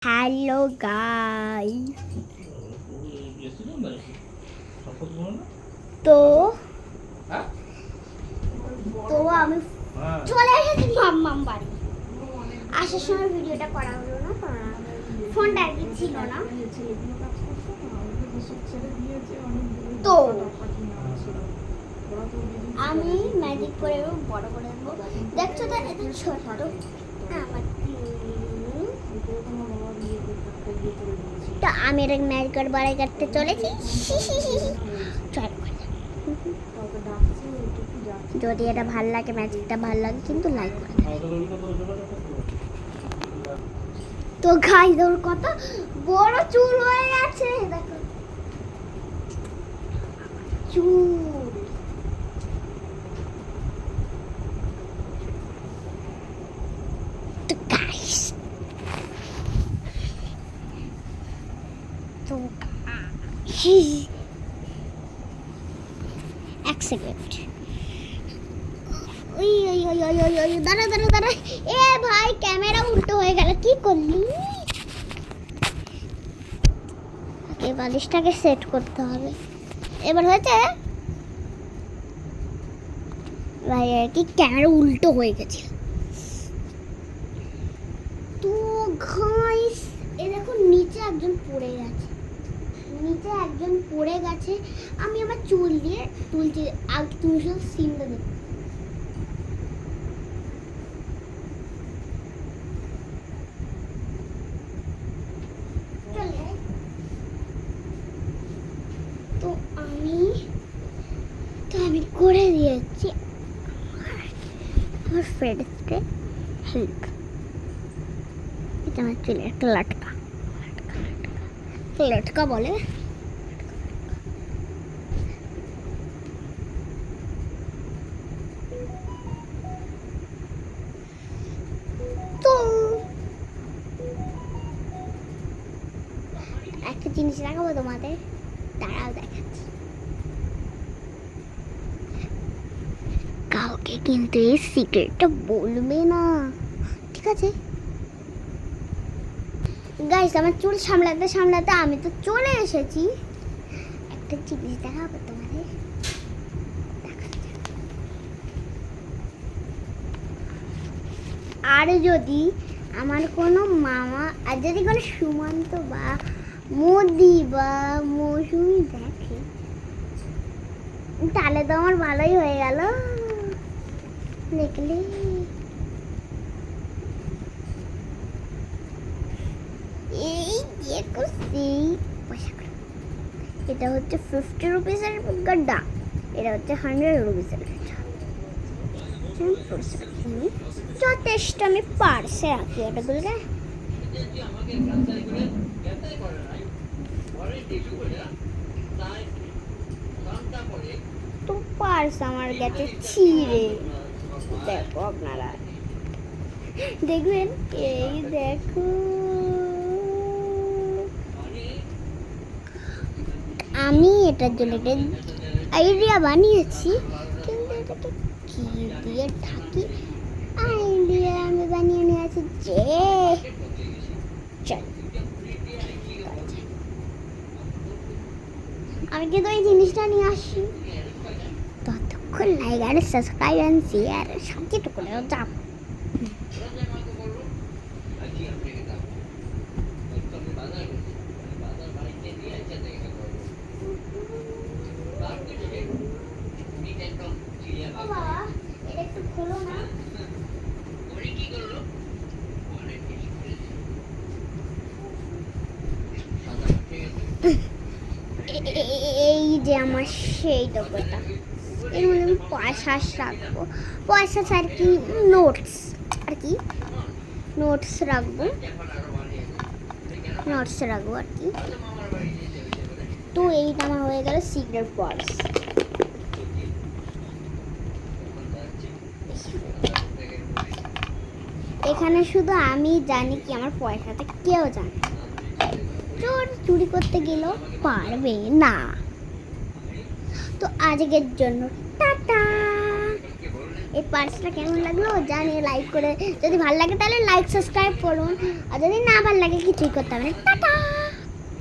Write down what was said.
Hello guys, তো তো আমি চলে এসেছি মাম্মাম বাড়ি। আসার সময় ভিডিওটা করা হলো না, ফোনটা আর কি ছিল না। তো আমি ম্যাজিক করে বড় করে দেবো। দেখছো তো এত ছোট আমার। তো আমি এটা ম্যাজিক বাড়াই কাটতে চলেছি। যদি এটা ভাল লাগে, ম্যাজিকটা ভাল লাগে কিন্তু লাইক করে। তো গাইস ওর কত বড় চুল হয়ে গেছে, দেখো চুল। তো গাইস তো এক সেকেন্ড, দাঁড়া দাঁড়া দাঁড়া। এ ভাই ক্যামেরা উল্টো হয়ে গেল, কি করলি? বালিশটাকে সেট করতে হবে। এবার হয়েছে ভাই, আর কি ক্যামেরা উল্টো হয়ে গেছে। তো গাইস এ দেখো নিচে একজন পড়ে গেছে, আমি আমার চুল দিয়ে তুলছি। আর তুমি শুধু সিনটা দেখো। তো আমি করে দিয়েছি আমার ফ্রেন্ডসকে হেল্প। এটা আমার চুলে একটা লটকা বলে। তো একটা জিনিস দেখাবো তোমাদের, তারাও দেখাচ্ছি। কাউকে কিন্তু এই সিক্রেটটা বলবে না, ঠিক আছে গাইস? আমার চুল সামলাতে আমি তো চলে এসেছি। একটা জিনিস দেখাবো তোমাদের, আর যদি আমার কোনো মামা, আর যদি কোনো সুমন্ত বা মোদি বা মৌসুমি দেখে, তাহলে তো আমার ভালোই হয়ে গেল। দেখলে এই দেখো সেই পয়সা, এটা হচ্ছে 50 রুপিসের গাড্ডা, এটা হচ্ছে 100 রুপিসের গাড্ডা। যথেষ্ট আমি পার্সে রাখি এটাগুলোকে। তো পার্স আমার গেছে ছিঁড়ে, দেখো আপনারা দেখবেন, এই দেখো আমি এটার জন্য একটা আইডিয়া বানিয়েছি, কিন্তু এটাকে কি দিয়ে ঢাকি? আইডিয়া আমি বানিয়ে নিয়েছি যে চল আমি কিন্তু এই জিনিসটা নিয়ে আসি। ততক্ষণ লাইক আর সাবস্ক্রাইব আর শেয়ার সবকিছু করে যাও। এই যে আমার সেই ডব্বাটা, এর মধ্যে আমি পয়সা রাখবো, পয়সা আর কি নোটস রাখবো আর কি। তো এইটা আমার হয়ে গেল সিক্রেট পার্স। এখানে শুধু আমি জানি কি আমার পয়সাটা, কেউ জানে চোর চুরি করতে গেলেও পারবে না। তো আজকের জন্য টাটা। এই পার্সটা কেমন লাগলো জানিয়ে লাইক করে, যদি ভালো লাগে তাহলে লাইক সাবস্ক্রাইব করুন, আর যদি না ভালো লাগে কিছুই করতে হবে না। টাটা।